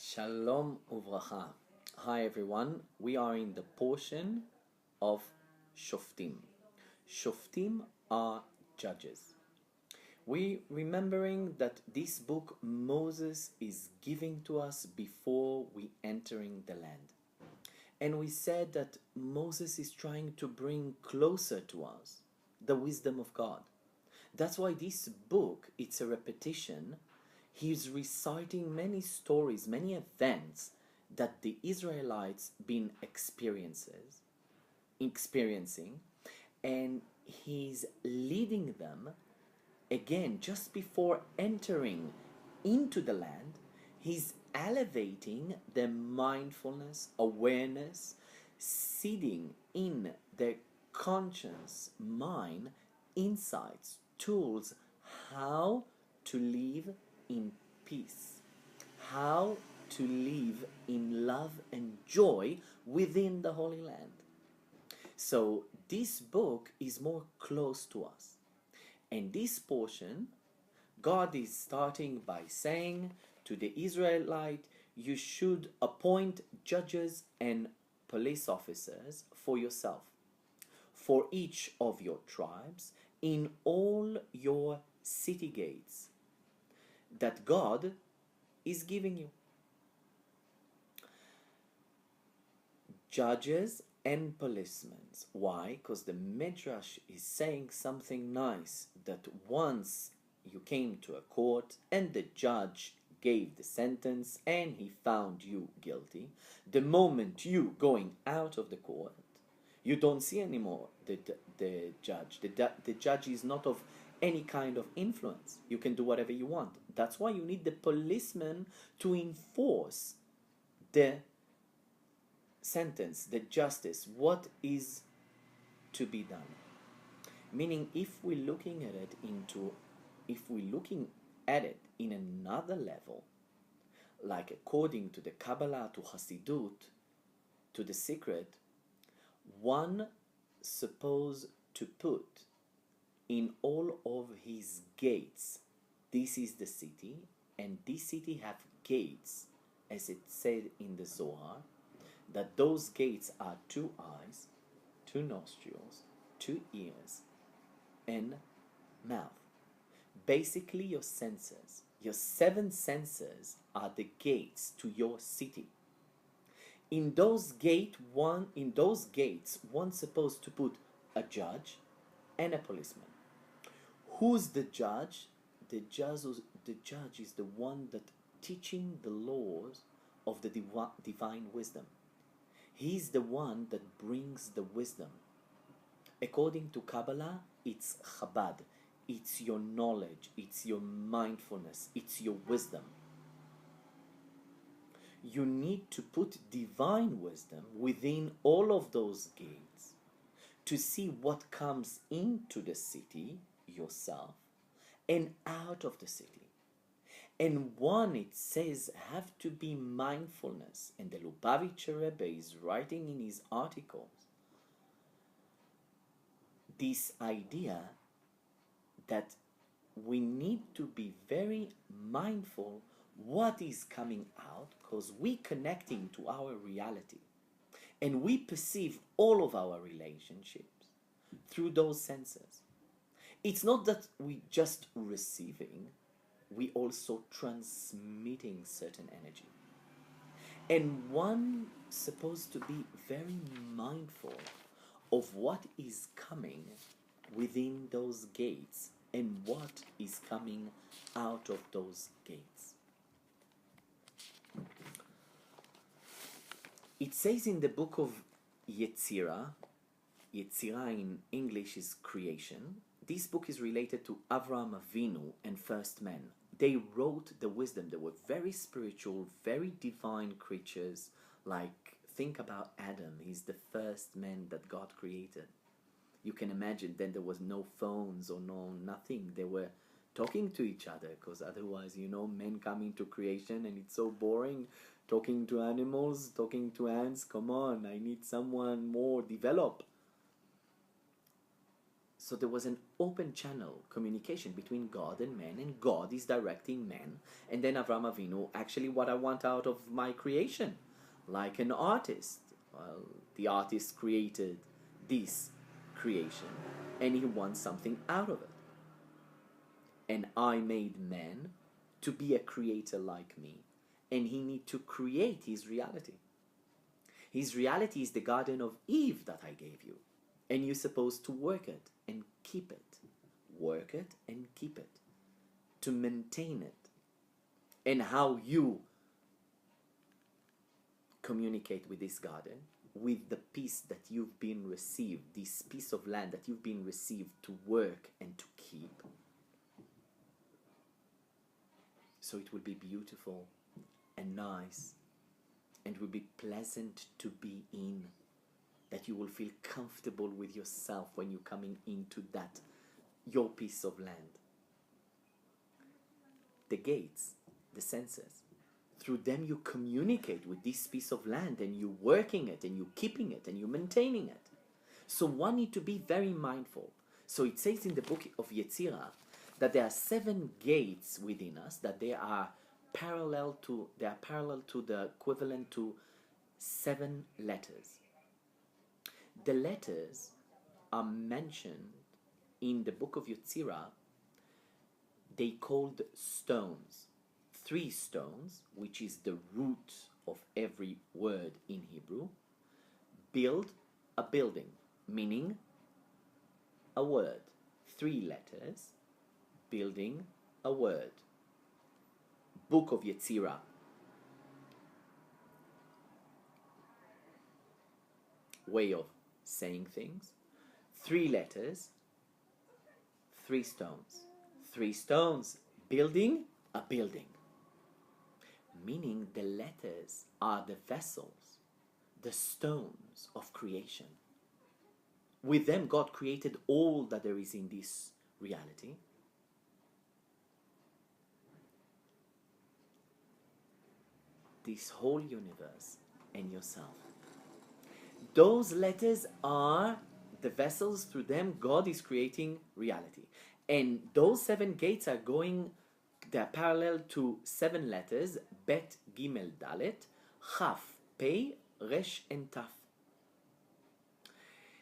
Shalom uvracha. Hi everyone. We are in the portion of Shoftim. Shoftim are judges. We remembering that this book Moses is giving to us before we entering the land. And we said that Moses is trying to bring closer to us the wisdom of God. That's why this book, it's a repetition. He's reciting many stories, many events that the Israelites been experiencing, and he's leading them again just before entering into the land. He's elevating their mindfulness, awareness, seeding in their conscious mind insights, tools, how to live in peace, how to live in love and joy within the Holy Land. So this book is more close to us. And this portion, God is starting by saying to the Israelite, you should appoint judges and police officers for yourself, for each of your tribes, in all your city gates that God is giving you. Judges and policemen. Why? Because the Midrash is saying something nice, that once you came to a court and the judge gave the sentence and he found you guilty, the moment you going out of the court, you don't see anymore the judge. The judge is not of any kind of influence. You can do whatever you want. That's why you need the policeman to enforce the sentence, the justice, what is to be done. Meaning, if we're looking at it in another level, like according to the Kabbalah, to Hasidut, to the secret, one supposed to put in all of his gates, this is the city, and this city have gates, as it said in the Zohar, that those gates are 2 eyes, 2 nostrils, 2 ears, and mouth. Basically your senses, your 7 senses are the gates to your city. In those gates, one's supposed to put a judge and a policeman. Who's the judge? The judge is the one that teaching the laws of the divine wisdom. He's the one that brings the wisdom. According to Kabbalah, it's Chabad. It's your knowledge, it's your mindfulness, it's your wisdom. You need to put divine wisdom within all of those gates to see what comes into the city, yourself, and out of the city. And one, it says, have to be mindfulness. And the Lubavitcher Rebbe is writing in his articles this idea that we need to be very mindful what is coming out, because we connecting to our reality. And we perceive all of our relationships through those senses. It's not that we just receiving, we also transmitting certain energy. And one supposed to be very mindful of what is coming within those gates and what is coming out of those gates. It says in the book of Yetzirah in English is creation. This book is related to Avraham Avinu and first men. They wrote the wisdom. They were very spiritual, very divine creatures. Like, think about Adam. He's the first man that God created. You can imagine then there was no phones or nothing. They were talking to each other, because otherwise, men come into creation and it's so boring. Talking to animals, talking to ants. Come on, I need someone more developed. So there was an open channel communication between God and man, and God is directing man. And then Avram Avinu, actually what I want out of my creation, like an artist. Well, the artist created this creation, and he wants something out of it. And I made man to be a creator like me, and he need to create his reality. His reality is the Garden of Eve that I gave you, and you're supposed to work it and keep it. Work it and keep it, to maintain it. And how you communicate with this garden, with the piece that you've been received, this piece of land that you've been received to work and to keep. So it will be beautiful and nice, and will be pleasant to be in, that you will feel comfortable with yourself when you're coming into that, your piece of land. The gates, the senses, through them you communicate with this piece of land, and you're working it, and you're keeping it, and you're maintaining it. So one need to be very mindful. So it says in the book of Yetzirah that there are 7 gates within us, that they are parallel to the equivalent to 7 letters. The letters are mentioned in the book of Yetzirah. They called stones. 3 stones, which is the root of every word in Hebrew, build a building, meaning a word. 3 letters building a word. Book of Yetzirah. Way of saying things. 3 letters, 3 stones. 3 stones building a building. Meaning the letters are the vessels, the stones of creation. With them God created all that there is in this reality. This whole universe and yourself. Those letters are the vessels, through them God is creating reality. And those 7 gates are going, they're parallel to 7 letters: Bet, Gimel, Dalet, Chaf, Pei, Resh, and Taf.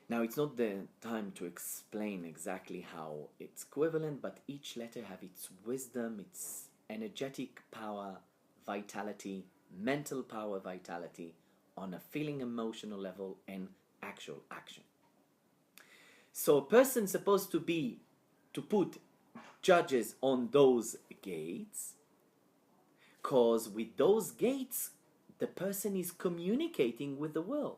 Now it's not the time to explain exactly how it's equivalent, but each letter have its wisdom, its energetic power, vitality, mental power, vitality, on a feeling, emotional level, and actual action. So a person's supposed to put judges on those gates, because with those gates the person is communicating with the world.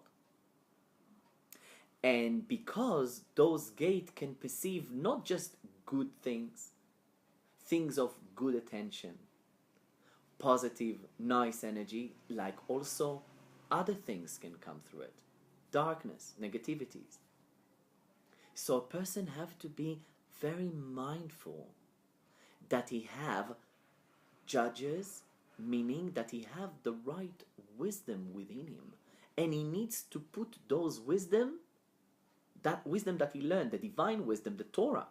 And because those gates can perceive not just good things, things of good attention, positive, nice energy, like also other things can come through it. Darkness, negativities. So a person have to be very mindful that he have judges, meaning that he have the right wisdom within him. And he needs to put those wisdom, that wisdom that he learned, the divine wisdom, the Torah,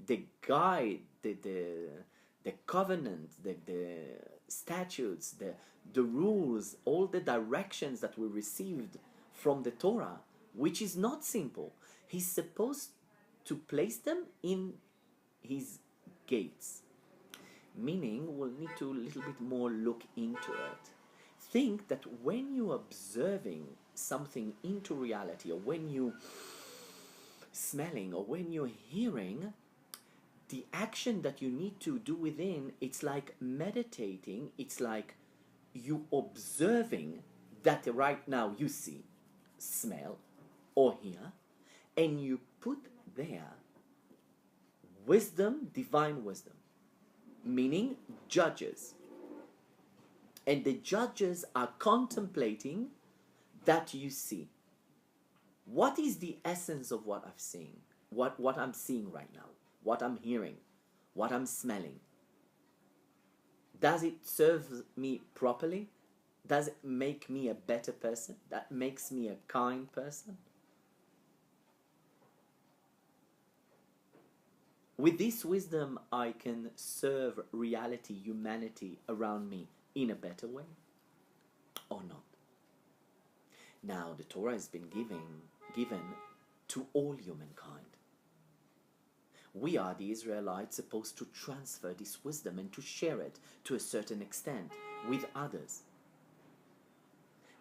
the guide, the covenant, the statutes, the rules, all the directions that we received from the Torah, which is not simple. He's supposed to place them in his gates. Meaning, we'll need to a little bit more look into it. Think that when you're observing something into reality, or when you smelling, or when you're hearing, the action that you need to do within, it's like meditating, it's like you observing that right now you see, smell, or hear, and you put there wisdom, divine wisdom, meaning judges. And the judges are contemplating that you see. What is the essence of what I'm seeing? What I'm seeing right now? What I'm hearing? What I'm smelling? Does it serve me properly? Does it make me a better person? That makes me a kind person? With this wisdom, I can serve reality, humanity around me in a better way or not. Now, the Torah has been given to all humankind. We are the Israelites supposed to transfer this wisdom and to share it to a certain extent with others.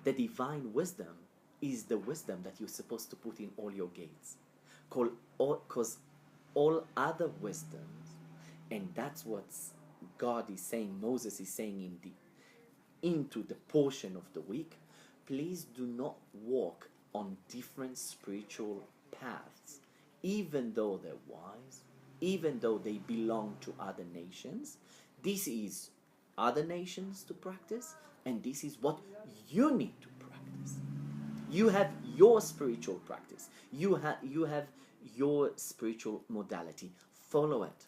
The divine wisdom is the wisdom that you're supposed to put in all your gates. Because all other wisdoms, and that's what God is saying, Moses is saying into the portion of the week, please do not walk on different spiritual paths, even though they're wise, even though they belong to other nations. This is other nations to practice, and this is what you need to practice. You have your spiritual practice. You have your spiritual modality. Follow it.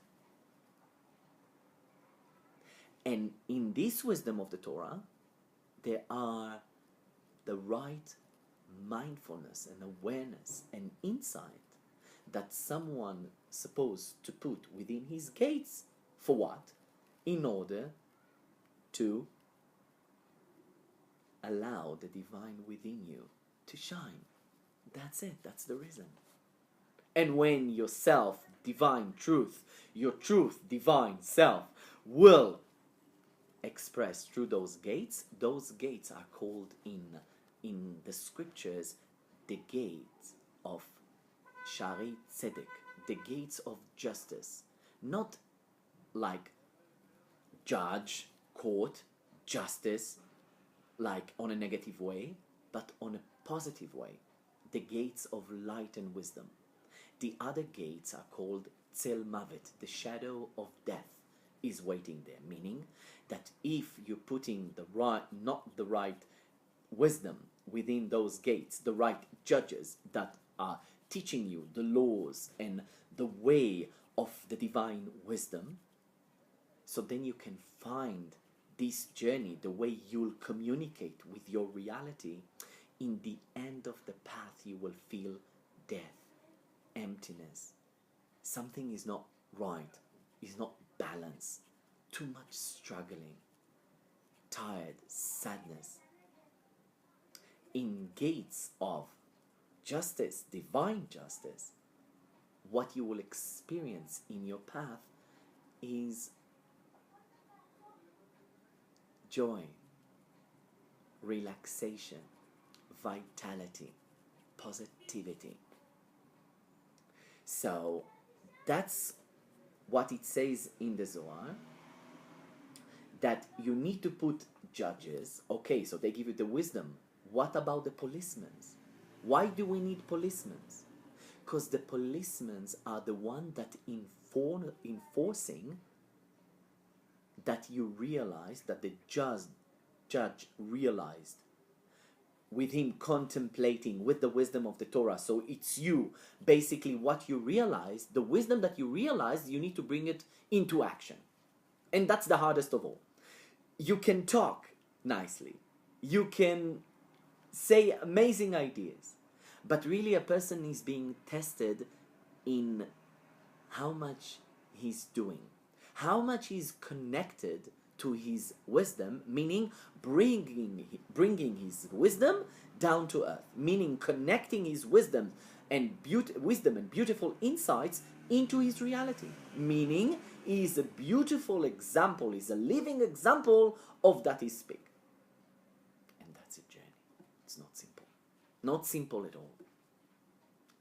And in this wisdom of the Torah, there are the right mindfulness and awareness and insight that someone supposed to put within his gates. For what? In order to allow the divine within you to shine. That's it. That's the reason. And when your self, divine truth, your truth, divine self, will express through those gates are called in the scriptures the gates of Shari Tzedek, the gates of justice. Not like judge, court, justice, like on a negative way, but on a positive way. The gates of light and wisdom. The other gates are called Tzel Mavet, the shadow of death is waiting there, meaning that if you're putting not the right wisdom within those gates, the right judges that are teaching you the laws and the way of the divine wisdom, so then you can find this journey, the way you'll communicate with your reality. In the end of the path, you will feel death, emptiness. Something is not right, is not balanced, too much struggling, tired, sadness. In gates of justice, divine justice, what you will experience in your path is joy, relaxation, vitality, positivity. So that's what it says in the Zohar, that you need to put judges. Okay, so they give you the wisdom. What about the policemen? Why do we need policemen? Because the policemen are the one that enforcing that you realize, that the judge realized with him contemplating with the wisdom of the Torah. So it's you, basically what you realize, the wisdom that you realize, you need to bring it into action. And that's the hardest of all. You can talk nicely. You can say amazing ideas. But really a person is being tested in how much he's doing. How much he's connected to his wisdom, meaning bringing his wisdom down to earth, meaning connecting his wisdom and beautiful insights into his reality, meaning he is a beautiful example, is a living example of that he speak. And that's a journey. It's not simple. Not simple at all.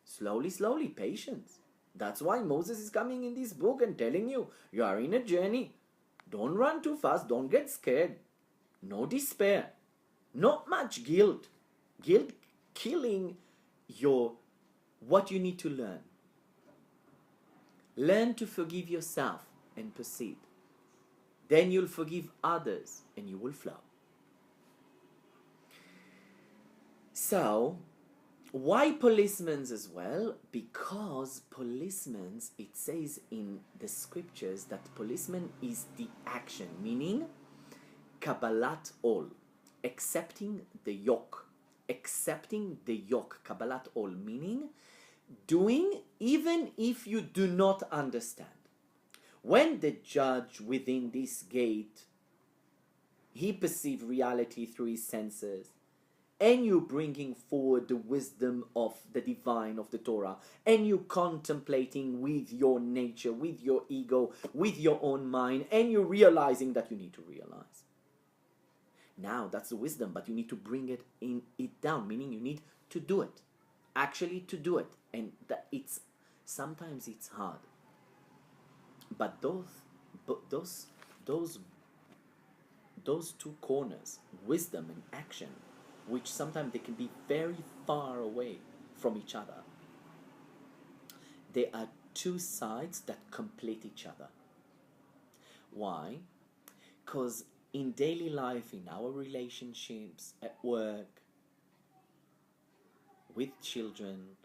Slowly, patience. That's why Moses is coming in this book and telling you, you are in a journey. Don't run too fast. Don't get scared. No despair. Not much guilt. Guilt killing what you need to learn. Learn to forgive yourself and proceed. Then you'll forgive others and you will flow. So, why policemen as well? Because policemen, it says in the scriptures that policeman is the action, meaning Kabbalat ol, accepting the yoke. Accepting the yoke, Kabbalat ol, meaning doing even if you do not understand. When the judge within this gate, he perceives reality through his senses, and you bringing forward the wisdom of the divine, of the Torah, and you contemplating with your nature, with your ego, with your own mind, and you realizing that you need to realize. Now that's the wisdom, but you need to bring it down, meaning you need to do it, actually to do it, and that sometimes it's hard. But those two corners, wisdom and action, which sometimes they can be very far away from each other, they are two sides that complete each other. Why? Because in daily life, in our relationships, at work, with children,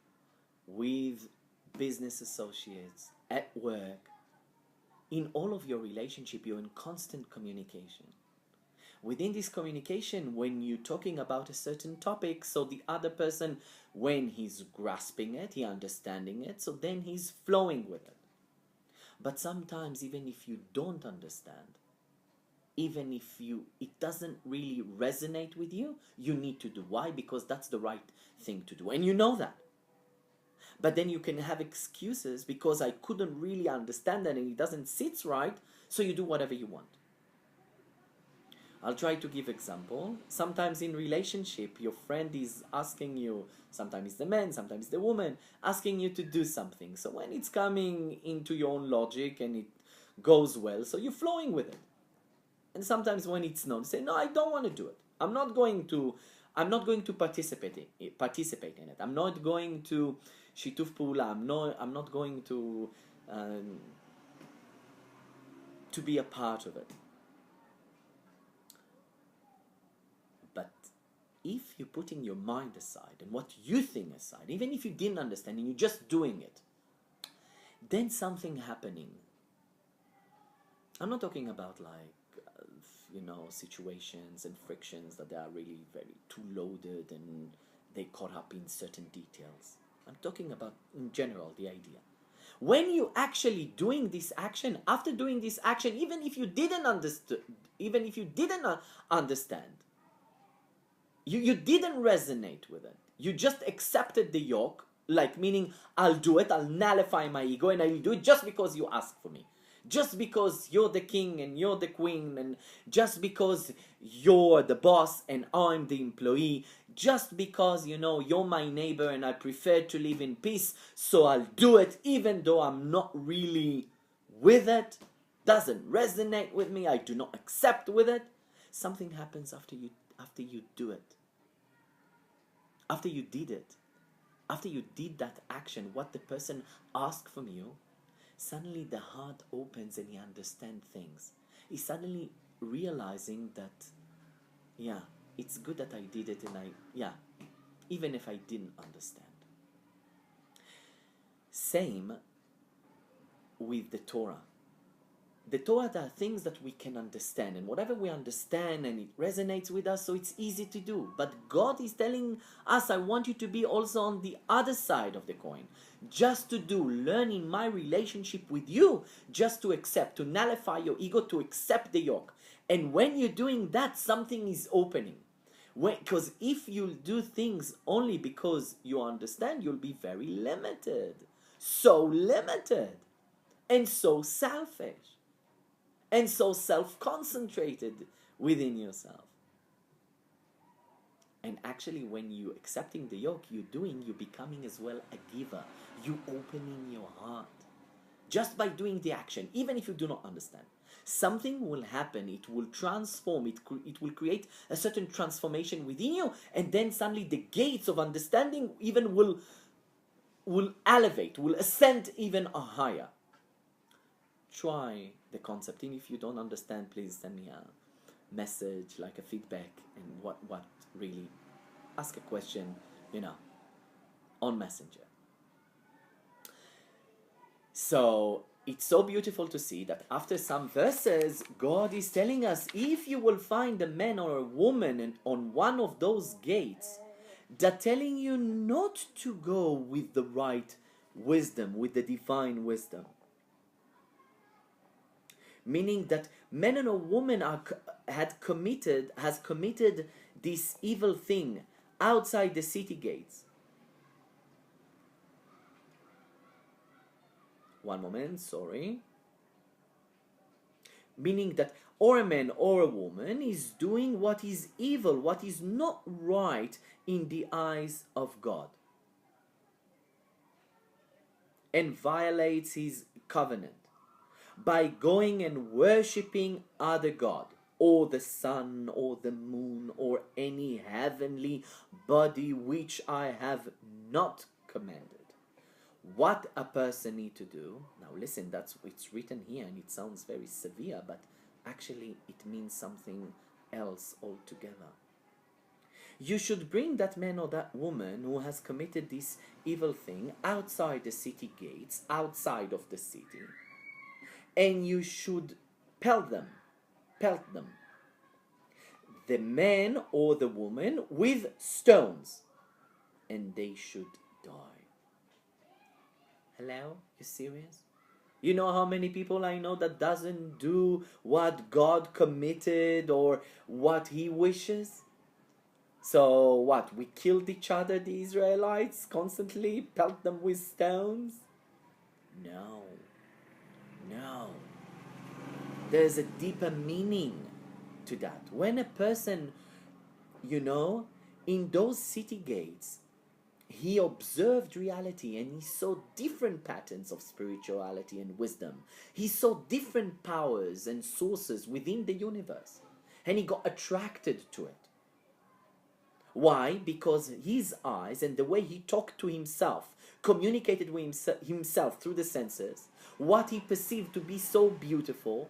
with business associates, at work, in all of your relationship, you're in constant communication. Within this communication, when you're talking about a certain topic, so the other person, when he's grasping it, he's understanding it, so then he's flowing with it. But sometimes, even if you don't understand, even if it doesn't really resonate with you, you need to do. Why? Because that's the right thing to do, and you know that. But then you can have excuses because I couldn't really understand that and it doesn't sit right, so you do whatever you want. I'll try to give example. Sometimes in relationship, your friend is asking you, sometimes it's the man, sometimes it's the woman, asking you to do something. So when it's coming into your own logic and it goes well, so you're flowing with it. And sometimes when it's not, say, no, I don't want to do it. I'm not going to participate in it. I'm not going to shituf pula. I'm not going to be a part of it. But if you're putting your mind aside and what you think aside, even if you didn't understand and you're just doing it, then something happening. I'm not talking about situations and frictions that they are really very too loaded and they caught up in certain details. I'm talking about in general the idea. When you actually doing this action, after doing this action, even if you didn't understand, you didn't resonate with it, you just accepted the yoke, like meaning I'll do it, I'll nullify my ego and I'll do it just because you asked for me. Just because you're the king and you're the queen, and just because you're the boss and I'm the employee, just because, you're my neighbor and I prefer to live in peace, so I'll do it even though I'm not really with it, doesn't resonate with me, I do not accept with it. Something happens after you do it. After you did it. After you did that action, what the person asked from you, suddenly the heart opens and you understand things. He's suddenly realizing that, it's good that I did it and even if I didn't understand. Same with the Torah. The Torah, there are things that we can understand, and whatever we understand and it resonates with us, so it's easy to do. But God is telling us, I want you to be also on the other side of the coin. Just to learn in my relationship with you, just to accept, to nullify your ego, to accept the yoke. And when you're doing that, something is opening. Because if you do things only because you understand, you'll be very limited. So limited. And so selfish. And so self-concentrated within yourself. And actually, when you're accepting the yoke, you're becoming as well a giver. You opening your heart. Just by doing the action, even if you do not understand. Something will happen, it will transform, it will create a certain transformation within you, and then suddenly the gates of understanding even will elevate, will ascend even higher. Try the concept, and if you don't understand, please send me a message, like a feedback, and what really, ask a question, on Messenger. So it's so beautiful to see that after some verses, God is telling us, if you will find a man or a woman on one of those gates, they're telling you not to go with the right wisdom, with the divine wisdom. meaning that man and a woman has committed this evil thing outside the city gates. One moment, sorry. Meaning that or a man or a woman is doing what is evil, what is not right in the eyes of God, and violates his covenant by going and worshipping other god, or the sun, or the moon, or any heavenly body which I have not commanded. What a person need to do. Now listen, that's it's written here and it sounds very severe, but actually it means something else altogether. You should bring that man or that woman who has committed this evil thing outside the city gates, outside of the city, and you should pelt them, the man or the woman, with stones, and they should die. Hello? You serious? You know how many people I know that doesn't do what God committed or what he wishes? So what? We killed each other, the Israelites, constantly pelt them with stones? No. There's a deeper meaning to that. When a person, in those city gates, he observed reality and he saw different patterns of spirituality and wisdom. He saw different powers and sources within the universe. And he got attracted to it. Why? Because his eyes and the way he talked to himself, communicated with himself through the senses, what he perceived to be so beautiful,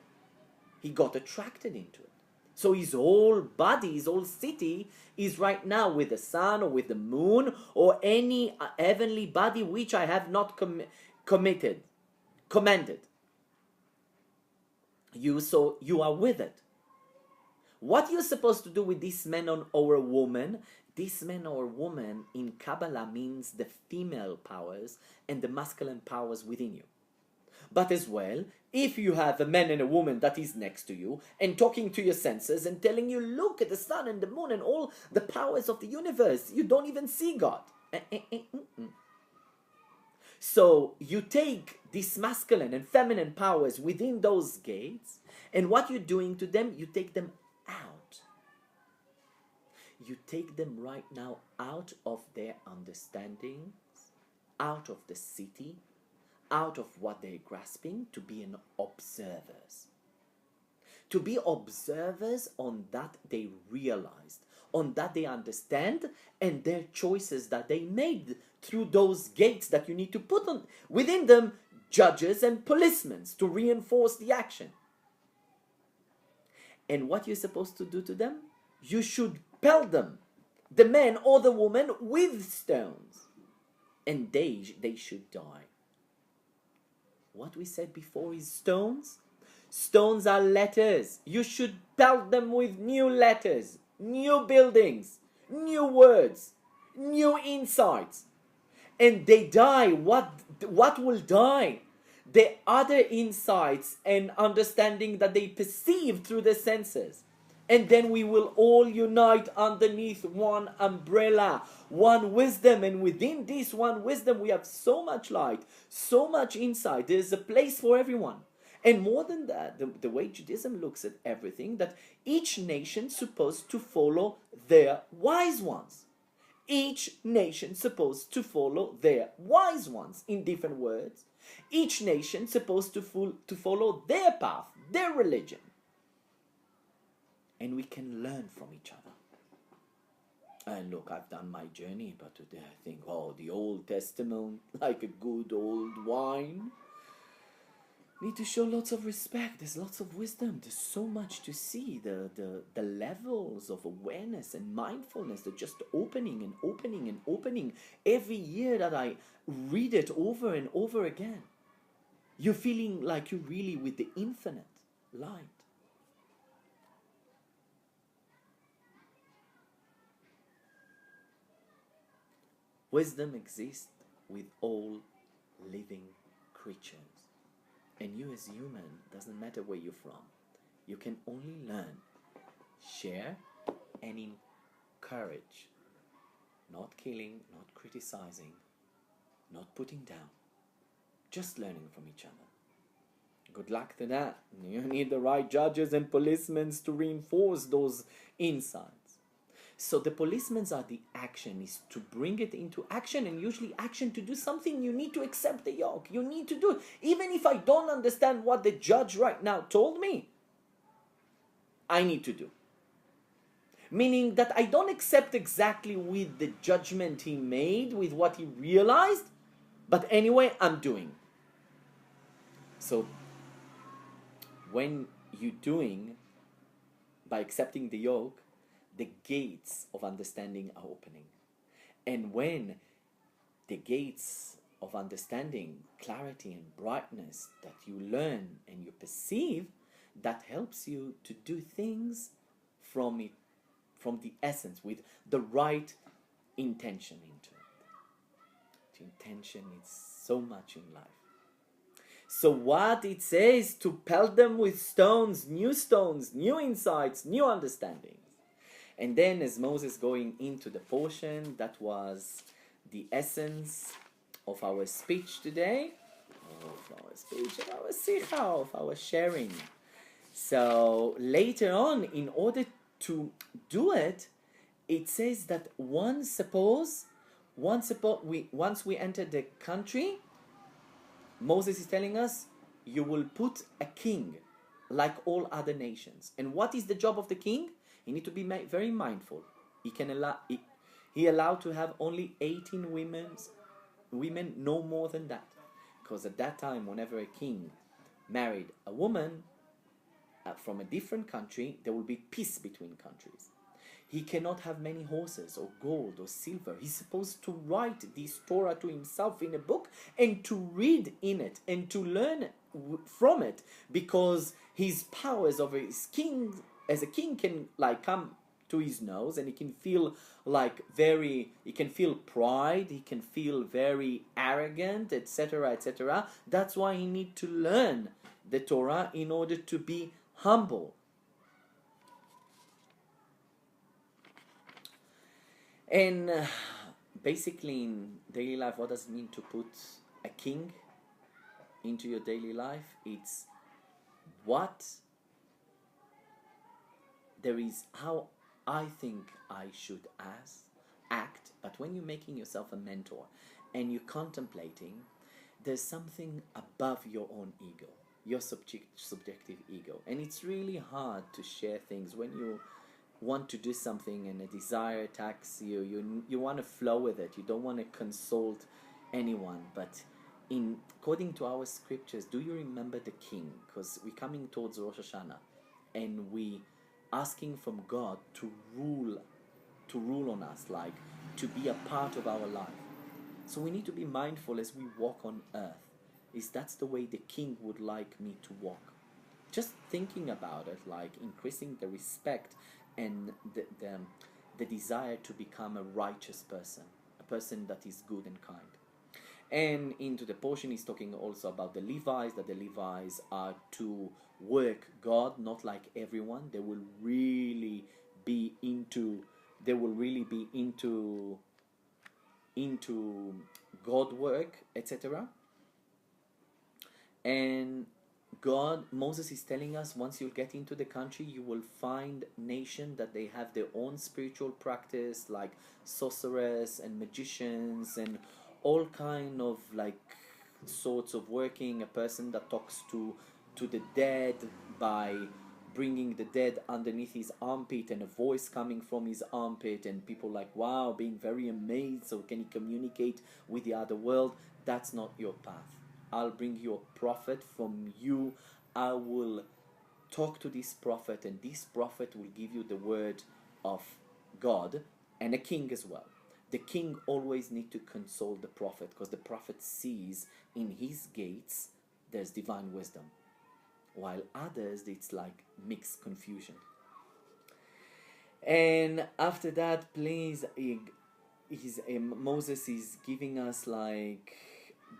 he got attracted into it. So his whole body, his whole city is right now with the sun or with the moon or any heavenly body which I have not commanded. So you are with it. What you're supposed to do with this man or a woman, this man or woman in Kabbalah means the female powers and the masculine powers within you. But as well, if you have a man and a woman that is next to you and talking to your senses and telling you, look at the sun and the moon and all the powers of the universe, you don't even see God. So you take these masculine and feminine powers within those gates, and what you're doing to them, you take them out. You take them right now out of their understandings, out of the city, out of what they're grasping, to be an observers. To be observers on that they realized, on that they understand, and their choices that they made through those gates that you need to put on within them judges and policemen to reinforce the action. And what you're supposed to do to them? You should pelt them, the man or the woman, with stones, and they should die. What we said before is stones. Stones are letters. You should pelt them with new letters, new buildings, new words, new insights. And they die. What will die? The other insights and understanding that they perceive through the senses. And then we will all unite underneath one umbrella, one wisdom. And within this one wisdom, we have so much light, so much insight. There's a place for everyone. And more than that, the way Judaism looks at everything, that each nation supposed to follow their wise ones. Each nation supposed to follow their wise ones. In different words, each nation supposed to follow their path, their religion. And we can learn from each other. And look, I've done my journey, but today I think, the Old Testament, like a good old wine, need to show lots of respect. There's lots of wisdom. There's so much to see. The levels of awareness and mindfulness, they're just opening and opening and opening every year that I read it over and over again. You're feeling like you're really with the infinite light. Wisdom exists with all living creatures. And you as human, doesn't matter where you're from, you can only learn, share, and encourage. Not killing, not criticizing, not putting down. Just learning from each other. Good luck to that. You need the right judges and policemen to reinforce those insights. So the policemen are the action, is to bring it into action, and usually action to do something, you need to accept the yoke. You need to do it. Even if I don't understand what the judge right now told me, I need to do. Meaning that I don't accept exactly with the judgment he made, with what he realized, but anyway, I'm doing. So when you're doing, by accepting the yoke, the gates of understanding are opening. And when the gates of understanding, clarity and brightness that you learn and you perceive, that helps you to do things from it, from the essence, with the right intention into it. The intention is so much in life. So what it says, to pelt them with stones, new insights, new understandings. And then as Moses going into the portion, that was the essence of our speech today, of our sikha, of our sharing. So later on, in order to do it, it says that once we enter the country, Moses is telling us, you will put a king like all other nations. And what is the job of the king? He need to be very mindful. He allowed to have only 18 women, no more than that. Because at that time, whenever a king married a woman from a different country, there will be peace between countries. He cannot have many horses or gold or silver. He's supposed to write this Torah to himself in a book and to read in it and to learn from it, because his powers over his king as a king can come to his nose, and he can feel he can feel pride, he can feel very arrogant, etc., etc. That's why he need to learn the Torah in order to be humble. And basically in daily life, what does it mean to put a king into your daily life? It's what there is, how I think I should act, but when you're making yourself a mentor and you're contemplating, there's something above your own ego, your subjective ego, and it's really hard to share things when you want to do something and a desire attacks you. You want to flow with it, you don't want to consult anyone. But according to our scriptures, do you remember the king? Because we're coming towards Rosh Hashanah and we asking from God to rule on us, to be a part of our life. So we need to be mindful as we walk on earth, is that's the way the king would like me to walk. Just thinking about it, increasing the respect and the desire to become a righteous person, a person that is good and kind. And into the portion he's talking also about the Levites, that the Levites are to work God, not like everyone. They will really be into God work, etc. And Moses is telling us, once you get into the country, you will find nation that they have their own spiritual practice, like sorcerers and magicians and all kind of sorts of working. A person that talks to the dead by bringing the dead underneath his armpit and a voice coming from his armpit, and people wow, being very amazed. So can he communicate with the other world? That's not your path. I'll bring you a prophet from you. I will talk to this prophet, and this prophet will give you the word of God, and a king as well. The king always need to consult the prophet, because the prophet sees in his gates there's divine wisdom, while others it's mixed confusion. And after that, please, Moses is giving us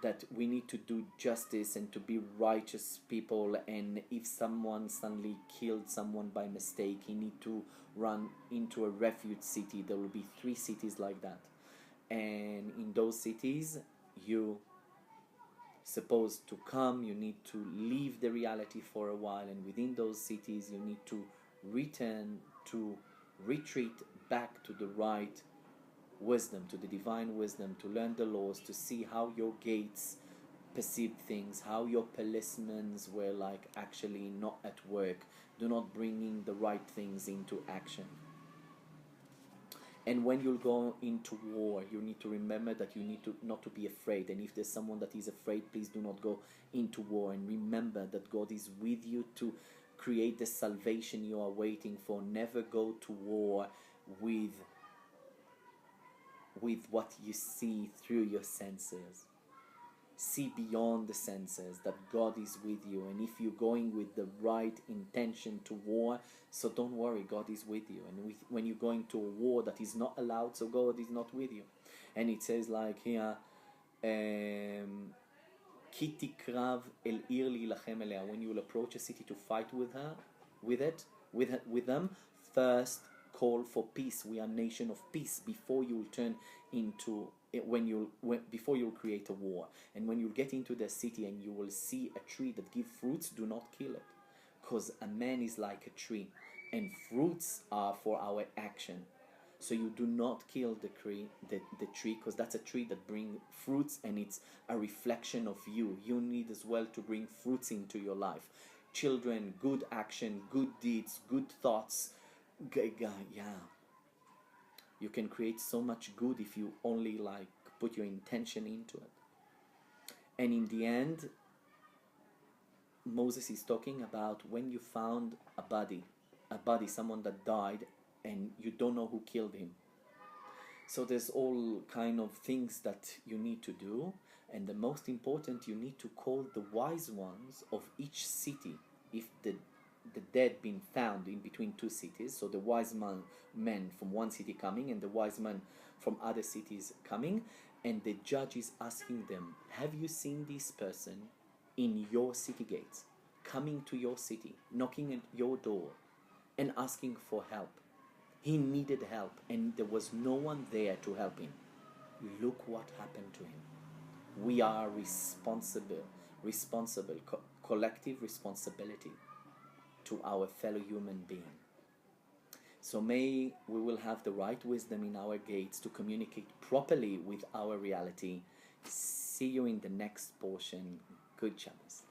that we need to do justice and to be righteous people, and if someone suddenly killed someone by mistake, he need to run into a refuge city. There will be 3 cities like that, and in those cities you supposed to come, you need to leave the reality for a while, and within those cities you need to return, to retreat back to the right wisdom, to the divine wisdom, to learn the laws, to see how your gates perceived things, how your policemen were like actually not at work, do not bringing the right things into action. And when you'll go into war, you need to remember that you need to not to be afraid. And if there's someone that is afraid, please do not go into war. And remember that God is with you to create the salvation you are waiting for. Never go to war with what you see through your senses. See beyond the senses that God is with you, and if you're going with the right intention to war, so don't worry, God is with you. And when you're going to a war that is not allowed, so God is not with you. And it says like here, Ki tikrav el ir lilachem elea. When you will approach a city to fight with them, first call for peace. We are a nation of peace before you will turn into it, before you'll create a war. And when you get into the city and you will see a tree that gives fruits, do not kill it, because a man is like a tree, and fruits are for our action. So you do not kill the tree, because that's a tree that brings fruits, and it's a reflection of you. You need as well to bring fruits into your life. Children, good action, good deeds, good thoughts. Yeah. You can create so much good if you only like put your intention into it. And in the end, Moses is talking about when you found a body, someone that died, and you don't know who killed him. So there's all kind of things that you need to do, and the most important, you need to call the wise ones of each city. If the dead been found in between 2 cities, so the wise men from one city coming and the wise men from other cities coming, and the judge is asking them, have you seen this person in your city gates, coming to your city, knocking at your door and asking for help? He needed help and there was no one there to help him. Look what happened to him. We are responsible, collective responsibility to our fellow human being. So may we will have the right wisdom in our gates to communicate properly with our reality. See you in the next portion. Good Shabbos.